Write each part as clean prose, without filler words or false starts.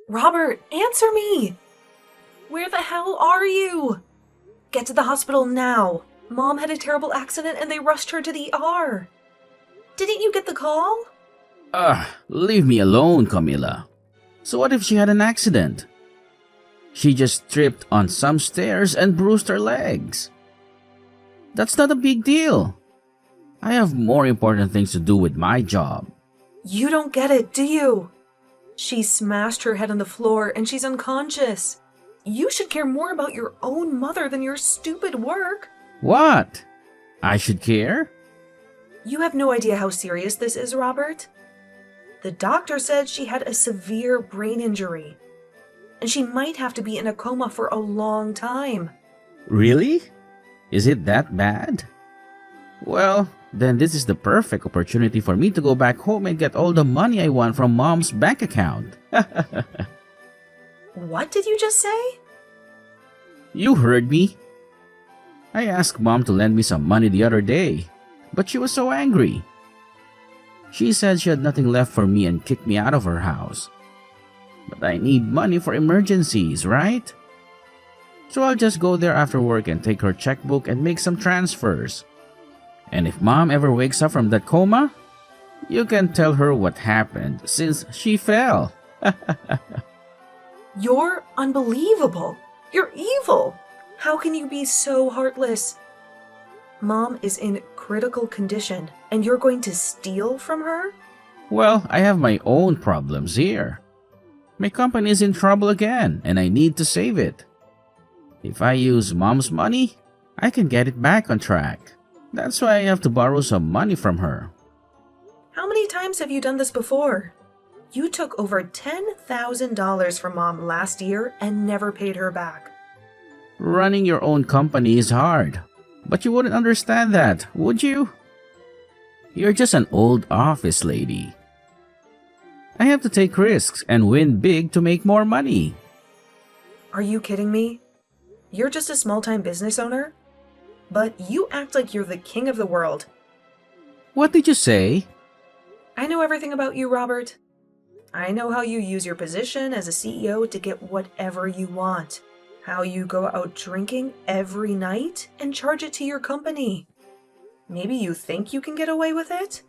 Robert, answer me! Where the hell are you? Get to the hospital now. Mom had a terrible accident and they rushed her to the ER. Didn't you get the call? Leave me alone, Camila. So what if she had an accident? She just tripped on some stairs and bruised her legs. That's not a big deal. I have more important things to do with my job. You don't get it, do you? She smashed her head on the floor and she's unconscious. You should care more about your own mother than your stupid work. What? I should care? You have no idea how serious this is, Robert. The doctor said she had a severe brain injury, and she might have to be in a coma for a long time. Really? Is it that bad? Well, then this is the perfect opportunity for me to go back home and get all the money I want from Mom's bank account. What did you just say? You heard me. I asked Mom to lend me some money the other day, but she was so angry. She said she had nothing left for me and kicked me out of her house. But I need money for emergencies, right? So I'll just go there after work and take her checkbook and make some transfers. And if Mom ever wakes up from that coma, you can tell her what happened since she fell. You're unbelievable. You're evil. How can you be so heartless? Mom is in critical condition, and you're going to steal from her? Well, I have my own problems here. My company is in trouble again, and I need to save it. If I use Mom's money, I can get it back on track. That's why I have to borrow some money from her. How many times have you done this before? You took over $10,000 from Mom last year and never paid her back. Running your own company is hard, but you wouldn't understand that, would you? You're just an old office lady. I have to take risks and win big to make more money. Are you kidding me? You're just a small-time business owner? But you act like you're the king of the world. What did you say? I know everything about you, Robert. I know how you use your position as a CEO to get whatever you want. How you go out drinking every night and charge it to your company. Maybe you think you can get away with it?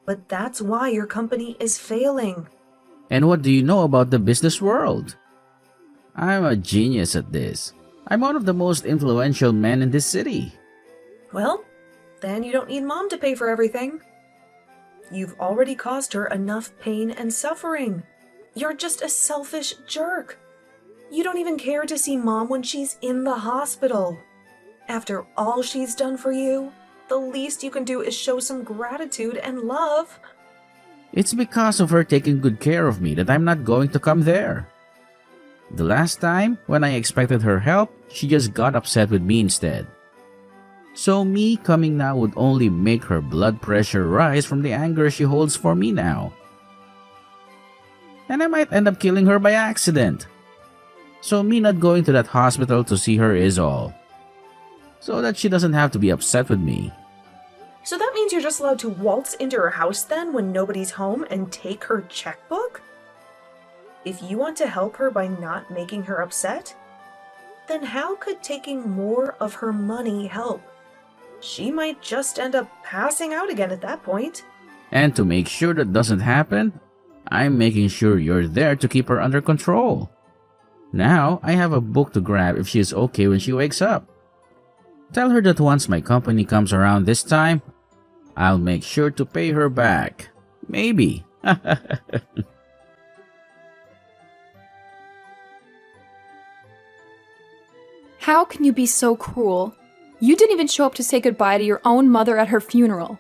But that's why your company is failing. And what do you know about the business world? I'm a genius at this. I'm one of the most influential men in this city. Well, then you don't need Mom to pay for everything. You've already caused her enough pain and suffering. You're just a selfish jerk. You don't even care to see Mom when she's in the hospital. After all she's done for you, the least you can do is show some gratitude and love. It's because of her taking good care of me that I'm not going to come there. The last time, when I expected her help, she just got upset with me instead. So me coming now would only make her blood pressure rise from the anger she holds for me now. And I might end up killing her by accident. So me not going to that hospital to see her is all. So that she doesn't have to be upset with me. So that means you're just allowed to waltz into her house then when nobody's home and take her checkbook? If you want to help her by not making her upset, then how could taking more of her money help? She might just end up passing out again at that point. And to make sure that doesn't happen, I'm making sure you're there to keep her under control. Now, I have a book to grab if she is okay when she wakes up. Tell her that once my company comes around this time, I'll make sure to pay her back. Maybe. How can you be so cruel? You didn't even show up to say goodbye to your own mother at her funeral.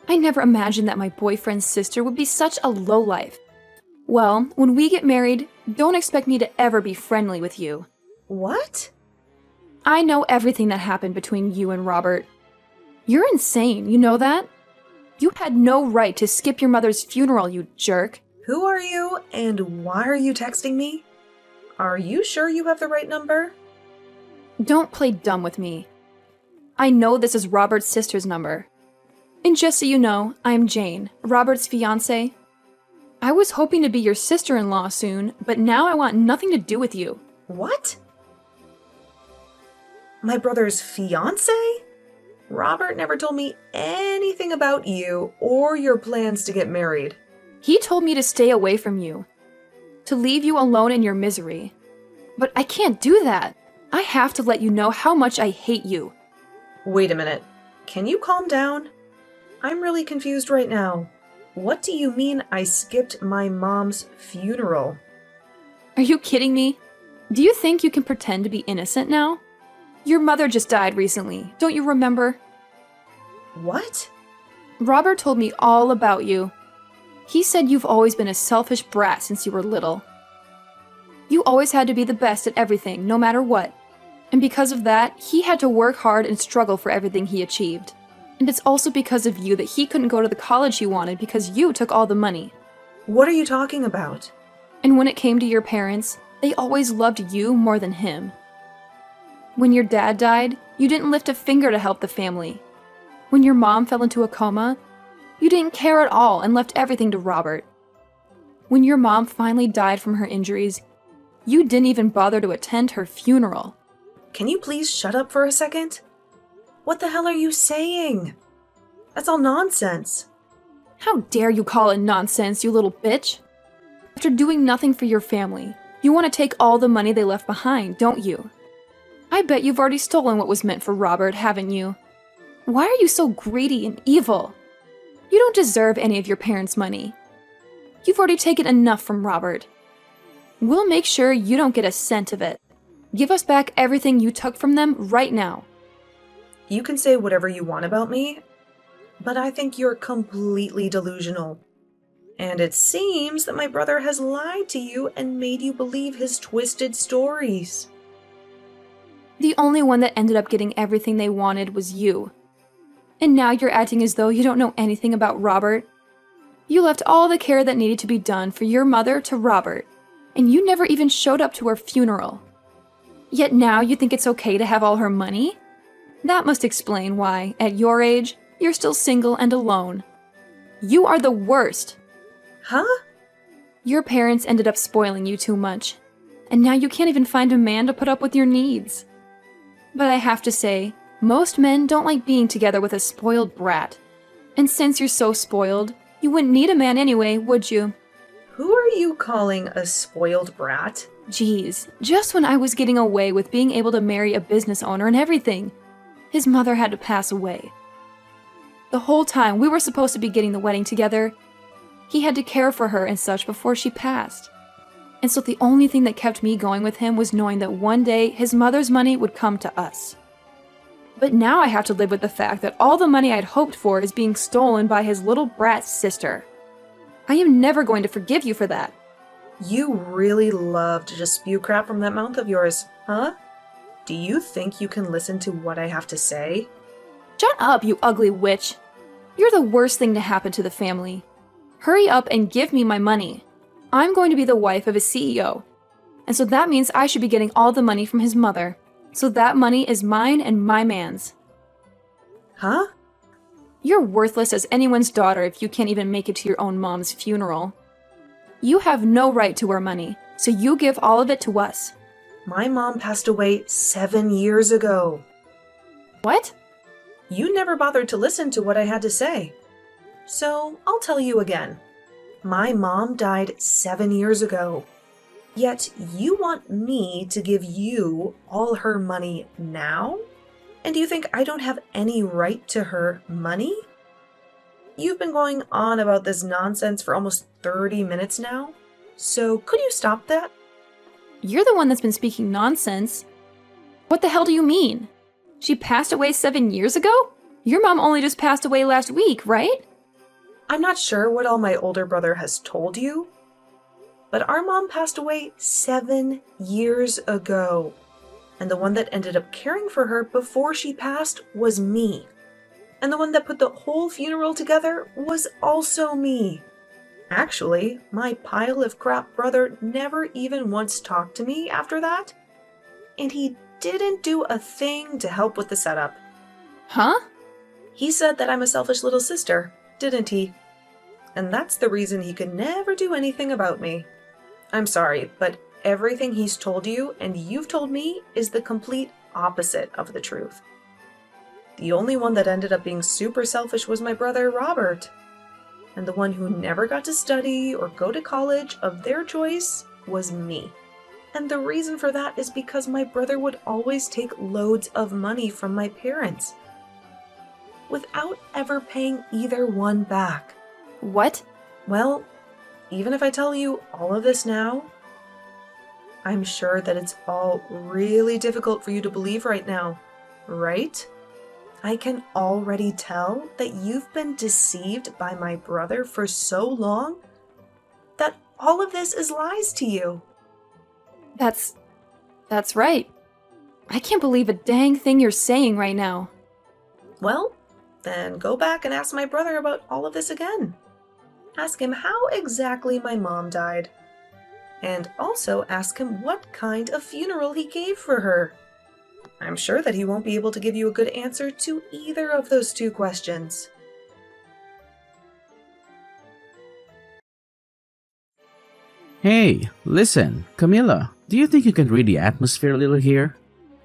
I never imagined that my boyfriend's sister would be such a lowlife. Well, when we get married, don't expect me to ever be friendly with you. What? I know everything that happened between you and Robert. You're insane, you know that? You had no right to skip your mother's funeral, you jerk. Who are you and why are you texting me? Are you sure you have the right number? Don't play dumb with me. I know this is Robert's sister's number. And just so you know, I'm Jane, Robert's fiancée. I was hoping to be your sister-in-law soon, but now I want nothing to do with you. What? My brother's fiancé? Robert never told me anything about you or your plans to get married. He told me to stay away from you, to leave you alone in your misery. But I can't do that. I have to let you know how much I hate you. Wait a minute. Can you calm down? I'm really confused right now. What do you mean I skipped my mom's funeral? Are you kidding me? Do you think you can pretend to be innocent now? Your mother just died recently, don't you remember? What? Robert told me all about you. He said you've always been a selfish brat since you were little. You always had to be the best at everything, no matter what. And because of that, he had to work hard and struggle for everything he achieved. And it's also because of you that he couldn't go to the college he wanted because you took all the money. What are you talking about? And when it came to your parents, they always loved you more than him. When your dad died, you didn't lift a finger to help the family. When your mom fell into a coma, you didn't care at all and left everything to Robert. When your mom finally died from her injuries, you didn't even bother to attend her funeral. Can you please shut up for a second? What the hell are you saying? That's all nonsense. How dare you call it nonsense, you little bitch? After doing nothing for your family, you want to take all the money they left behind, don't you? I bet you've already stolen what was meant for Robert, haven't you? Why are you so greedy and evil? You don't deserve any of your parents' money. You've already taken enough from Robert. We'll make sure you don't get a cent of it. Give us back everything you took from them right now. You can say whatever you want about me, but I think you're completely delusional. And it seems that my brother has lied to you and made you believe his twisted stories. The only one that ended up getting everything they wanted was you. And now you're acting as though you don't know anything about Robert. You left all the care that needed to be done for your mother to Robert, and you never even showed up to her funeral. Yet now you think it's okay to have all her money? That must explain why, at your age, you're still single and alone. You are the worst. Huh? Your parents ended up spoiling you too much, and now you can't even find a man to put up with your needs. But I have to say, most men don't like being together with a spoiled brat. And since you're so spoiled, you wouldn't need a man anyway, would you? Who are you calling a spoiled brat? Geez, just when I was getting away with being able to marry a business owner and everything, his mother had to pass away. The whole time we were supposed to be getting the wedding together, he had to care for her and such before she passed. And so the only thing that kept me going with him was knowing that one day his mother's money would come to us. But now I have to live with the fact that all the money I'd hoped for is being stolen by his little brat sister. I am never going to forgive you for that. You really love to just spew crap from that mouth of yours, huh? Do you think you can listen to what I have to say? Shut up, you ugly witch. You're the worst thing to happen to the family. Hurry up and give me my money. I'm going to be the wife of a CEO. And so that means I should be getting all the money from his mother. So that money is mine and my man's. Huh? You're worthless as anyone's daughter if you can't even make it to your own mom's funeral. You have no right to our money, so you give all of it to us. My mom passed away 7 years ago. What? You never bothered to listen to what I had to say. So I'll tell you again. My mom died 7 years ago. Yet you want me to give you all her money now? And do you think I don't have any right to her money? You've been going on about this nonsense for almost 30 minutes now. So could you stop that? You're the one that's been speaking nonsense. What the hell do you mean? She passed away 7 years ago? Your mom only just passed away last week, right? I'm not sure what all my older brother has told you, but our mom passed away 7 years ago. And the one that ended up caring for her before she passed was me. And the one that put the whole funeral together was also me. Actually, my pile of crap brother never even once talked to me after that. And he didn't do a thing to help with the setup. Huh? He said that I'm a selfish little sister, didn't he? and that's the reason he could never do anything about me. I'm sorry, but everything he's told you and you've told me is the complete opposite of the truth. The only one that ended up being super selfish was my brother Robert. And the one who never got to study or go to college of their choice was me. And the reason for that is because my brother would always take loads of money from my parents without ever paying either one back. What? Well, even if I tell you all of this now, I'm sure that it's all really difficult for you to believe right now, right? I can already tell that you've been deceived by my brother for so long that all of this is lies to you. That's right. I can't believe a dang thing you're saying right now. Well, then go back and ask my brother about all of this again. Ask him how exactly my mom died. And also ask him what kind of funeral he gave for her. I'm sure that he won't be able to give you a good answer to either of those two questions. Hey, listen, Camilla, do you think you can read the atmosphere a little here?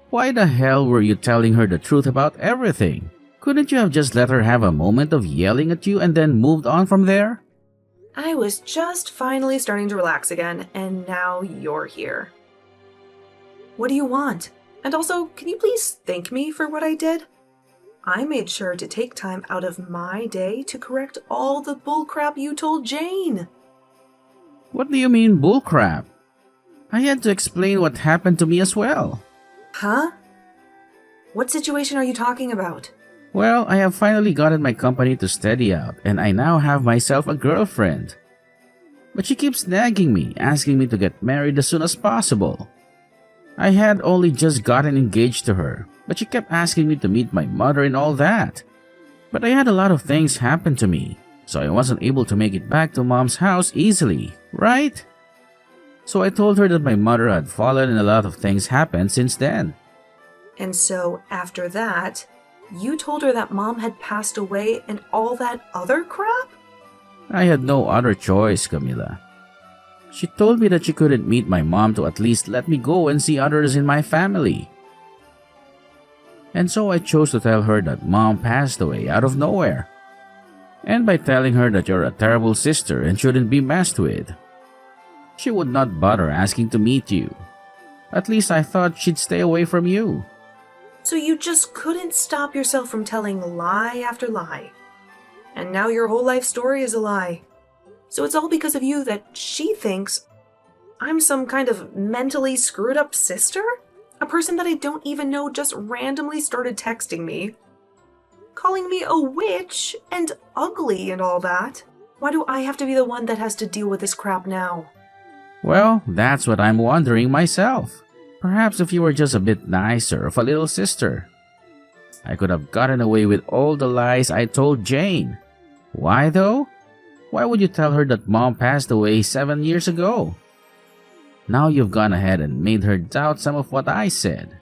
Why the hell were you telling her the truth about everything? Couldn't you have just let her have a moment of yelling at you and then moved on from there? I was just finally starting to relax again, and now you're here. What do you want? And also, can you please thank me for what I did? I made sure to take time out of my day to correct all the bullcrap you told Jane. What do you mean bullcrap? I had to explain what happened to me as well. Huh? What situation are you talking about? Well, I have finally gotten my company to steady out and I now have myself a girlfriend. But she keeps nagging me, asking me to get married as soon as possible. I had only just gotten engaged to her, but she kept asking me to meet my mother and all that. But I had a lot of things happen to me, so I wasn't able to make it back to Mom's house easily, right? So I told her that my mother had fallen and a lot of things happened since then. And so, after that, you told her that Mom had passed away and all that other crap? I had no other choice, Camilla. She told me that she couldn't meet my mom to at least let me go and see others in my family. And so I chose to tell her that Mom passed away out of nowhere. And by telling her that you're a terrible sister and shouldn't be messed with, she would not bother asking to meet you. At least I thought she'd stay away from you. So you just couldn't stop yourself from telling lie after lie. And now your whole life story is a lie. So it's all because of you that she thinks I'm some kind of mentally screwed up sister? A person that I don't even know just randomly started texting me, calling me a witch and ugly and all that. Why do I have to be the one that has to deal with this crap now? Well, that's what I'm wondering myself. Perhaps if you were just a bit nicer of a little sister, I could have gotten away with all the lies I told Jane. Why though? Why would you tell her that Mom passed away 7 years ago? Now you've gone ahead and made her doubt some of what I said.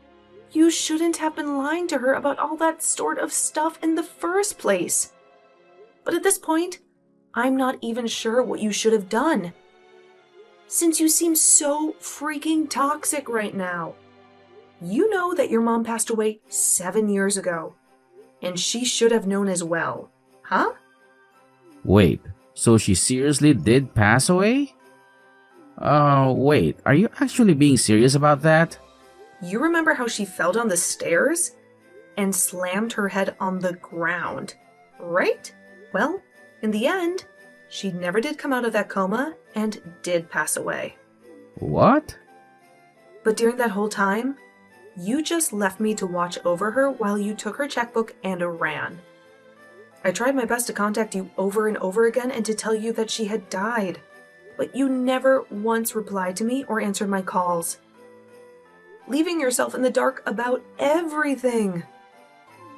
You shouldn't have been lying to her about all that sort of stuff in the first place. But at this point, I'm not even sure what you should have done. Since you seem so freaking toxic right now. You know that your mom passed away 7 years ago. And she should have known as well. Huh? Wait, so she seriously did pass away? Wait, are you actually being serious about that? You remember how she fell down the stairs and slammed her head on the ground, right? Well, in the end, she never did come out of that coma and did pass away. What? But during that whole time, you just left me to watch over her while you took her checkbook and ran. I tried my best to contact you over and over again and to tell you that she had died, but you never once replied to me or answered my calls, leaving yourself in the dark about everything.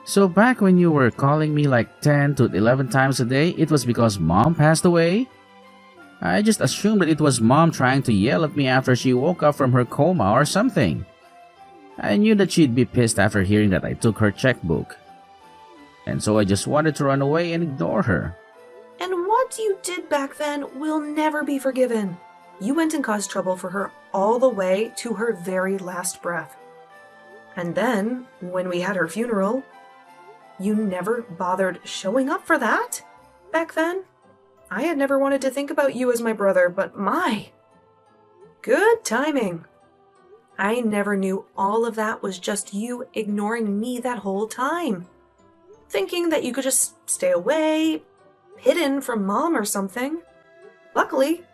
So back when you were calling me like 10 to 11 times a day, it was because Mom passed away? I just assumed that it was Mom trying to yell at me after she woke up from her coma or something. I knew that she'd be pissed after hearing that I took her checkbook. And so I just wanted to run away and ignore her. And what What you did back then will never be forgiven. You went and caused trouble for her all the way to her very last breath. And then, when we had her funeral, you never bothered showing up for that. Back then, I had never wanted to think about you as my brother, but my, good timing. I never knew all of that was just you ignoring me that whole time. Thinking that you could just stay away, hidden from Mom or something. Luckily,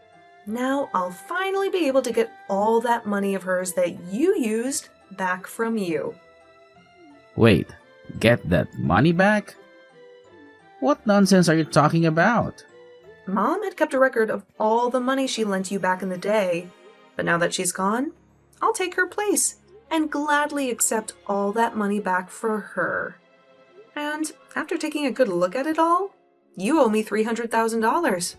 now I'll finally be able to get all that money of hers that you used back from you. Wait, get that money back? What nonsense are you talking about? Mom had kept a record of all the money she lent you back in the day, but now that she's gone, I'll take her place and gladly accept all that money back for her. And after taking a good look at it all, you owe me $300,000.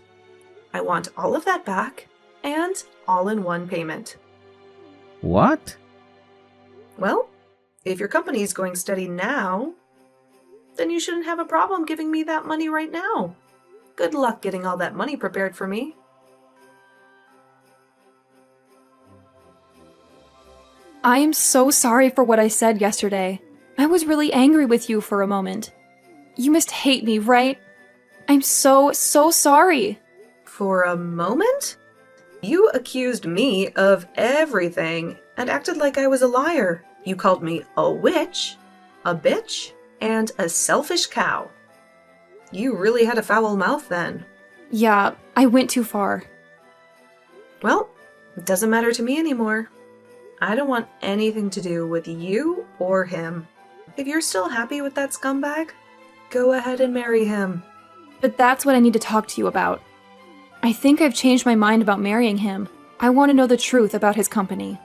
I want all of that back, and all in one payment. What? Well, if your company is going steady now, then you shouldn't have a problem giving me that money right now. Good luck getting all that money prepared for me. I am so sorry for what I said yesterday. I was really angry with you for a moment. You must hate me, right? I'm so sorry. For a moment? You accused me of everything and acted like I was a liar. You called me a witch, a bitch, and a selfish cow. You really had a foul mouth then. Yeah, I went too far. Well, it doesn't matter to me anymore. I don't want anything to do with you or him. If you're still happy with that scumbag, go ahead and marry him. But that's what I need to talk to you about. I think I've changed my mind about marrying him. I want to know the truth about his company.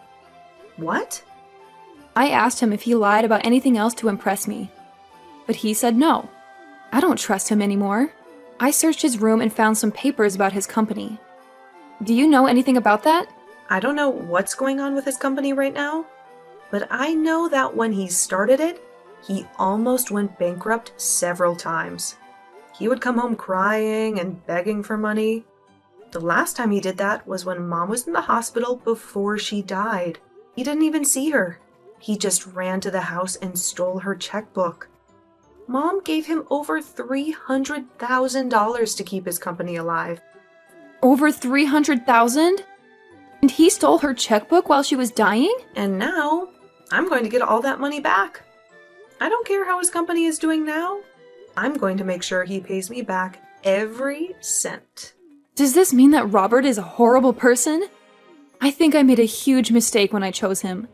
What? I asked him if he lied about anything else to impress me. But he said no. I don't trust him anymore. I searched his room and found some papers about his company. Do you know anything about that? I don't know what's going on with his company right now, but I know that when he started it, he almost went bankrupt several times. He would come home crying and begging for money. The last time he did that was when Mom was in the hospital before she died. He didn't even see her. He just ran to the house and stole her checkbook. Mom gave him over $300,000 to keep his company alive. Over $300,000? And he stole her checkbook while she was dying? And now, I'm going to get all that money back. I don't care how his company is doing now. I'm going to make sure he pays me back every cent. Does this mean that Robert is a horrible person? I think I made a huge mistake when I chose him.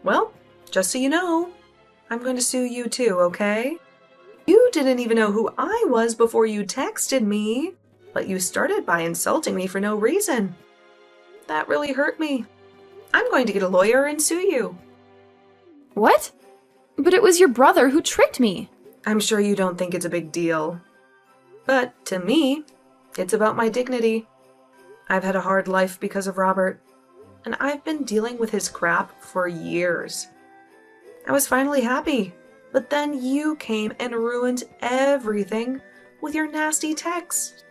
Well, just so you know, I'm going to sue you too, okay? You didn't even know who I was before you texted me, but you started by insulting me for no reason. That really hurt me. I'm going to get a lawyer and sue you. What? But it was your brother who tricked me. I'm sure you don't think it's a big deal. But to me, it's about my dignity. I've had a hard life because of Robert, and I've been dealing with his crap for years. I was finally happy, but then you came and ruined everything with your nasty text.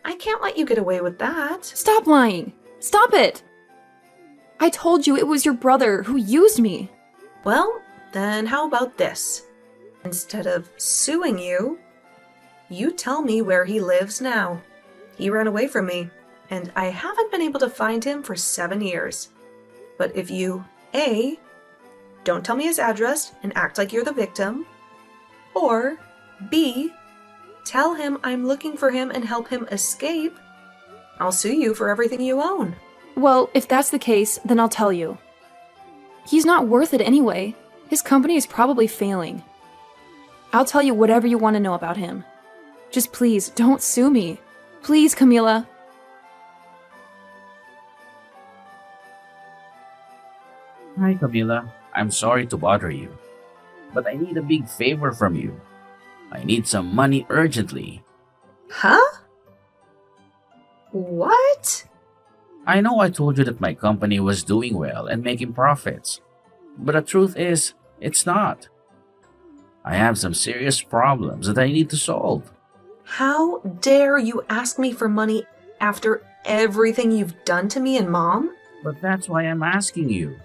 I can't let you get away with that. Stop lying. Stop it. I told you it was your brother who used me. Well, then how about this? Instead of suing you, you tell me where he lives now. He ran away from me, and I haven't been able to find him for 7 years. But if you, A, don't tell me his address and act like you're the victim, or B, tell him I'm looking for him and help him escape, I'll sue you for everything you own. Well, if that's the case, then I'll tell you. He's not worth it anyway. His company is probably failing. I'll tell you whatever you want to know about him. Just please, don't sue me. Please, Camila. Hi, Camila. I'm sorry to bother you, but I need a big favor from you. I need some money urgently. Huh? What? I know I told you that my company was doing well and making profits, but the truth is, it's not. I have some serious problems that I need to solve. How dare you ask me for money after everything you've done to me and Mom? But that's why I'm asking you.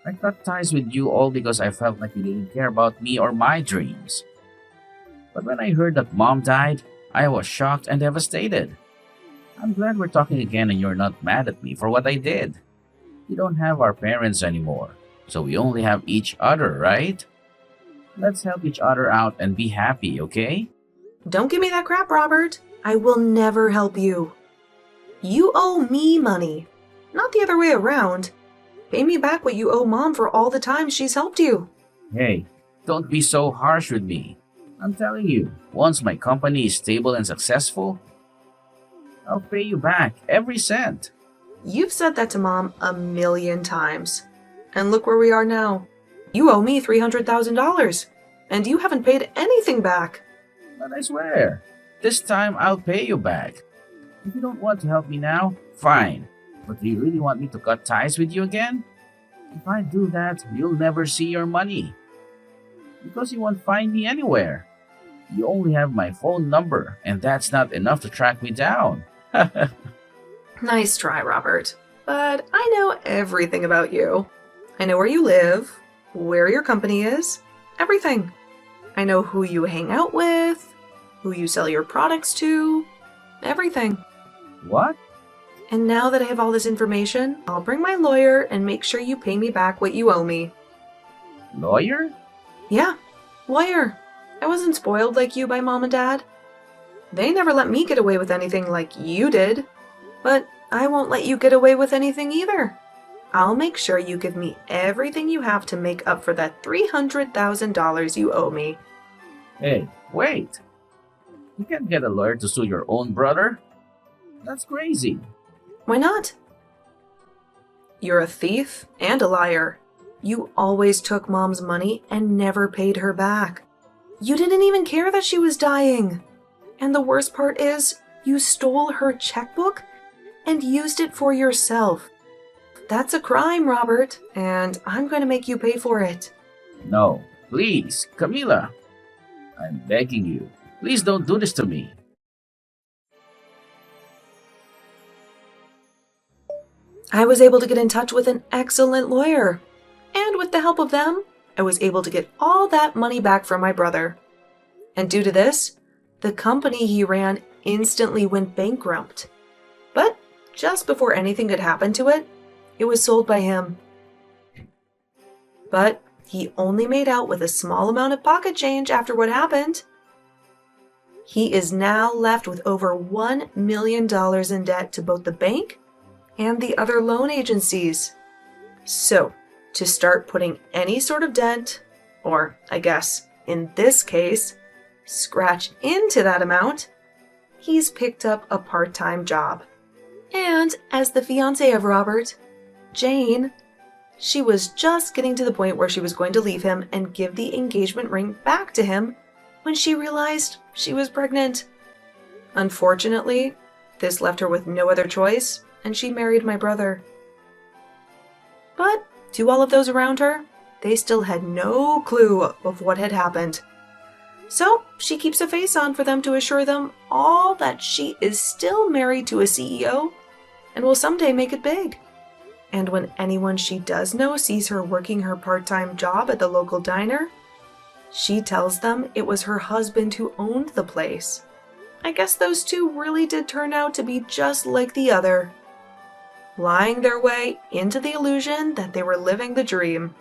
I cut ties with you all because I felt like you didn't care about me or my dreams. But when I heard that Mom died, I was shocked and devastated. I'm glad we're talking again and you're not mad at me for what I did. We don't have our parents anymore, so we only have each other, right? Let's help each other out and be happy, okay? Don't give me that crap, Robert. I will never help you. You owe me money, not the other way around. Pay me back what you owe Mom for all the time she's helped you. Hey, don't be so harsh with me. I'm telling you, once my company is stable and successful, I'll pay you back every cent. You've said that to Mom 1,000,000 times. And look where we are now. You owe me $300,000, and you haven't paid anything back. But I swear, this time I'll pay you back. If you don't want to help me now, fine. But do you really want me to cut ties with you again? If I do that, you'll never see your money. Because you won't find me anywhere. You only have my phone number, and that's not enough to track me down. Nice try, Robert. But I know everything about you. I know where you live, where your company is, everything. I know who you hang out with, who you sell your products to, everything. What? And now that I have all this information, I'll bring my lawyer and make sure you pay me back what you owe me. Lawyer? Yeah, lawyer. I wasn't spoiled like you by Mom and Dad. They never let me get away with anything like you did. But I won't let you get away with anything either. I'll make sure you give me everything you have to make up for that $300,000 you owe me. Hey, wait. You can't get a lawyer to sue your own brother? That's crazy. Why not? You're a thief and a liar. You always took Mom's money and never paid her back. You didn't even care that she was dying. And the worst part is, you stole her checkbook and used it for yourself. That's a crime, Robert, and I'm going to make you pay for it. No, please, Camila. I'm begging you. Please don't do this to me. I was able to get in touch with an excellent lawyer. And with the help of them, I was able to get all that money back from my brother. And due to this, the company he ran instantly went bankrupt. But just before anything could happen to it, it was sold by him. But he only made out with a small amount of pocket change after what happened. He is now left with over $1 million in debt to both the bank and the other loan agencies. So, to start putting any sort of dent, or I guess, in this case, scratch into that amount, he's picked up a part-time job. And as the fiancée of Robert, Jane, she was just getting to the point where she was going to leave him and give the engagement ring back to him when she realized she was pregnant. Unfortunately, this left her with no other choice, and she married my brother. But to all of those around her, they still had no clue of what had happened. So she keeps a face on for them to assure them all that she is still married to a CEO and will someday make it big. And when anyone she does know sees her working her part-time job at the local diner, she tells them it was her husband who owned the place. I guess those two really did turn out to be just like the other, lying their way into the illusion that they were living the dream.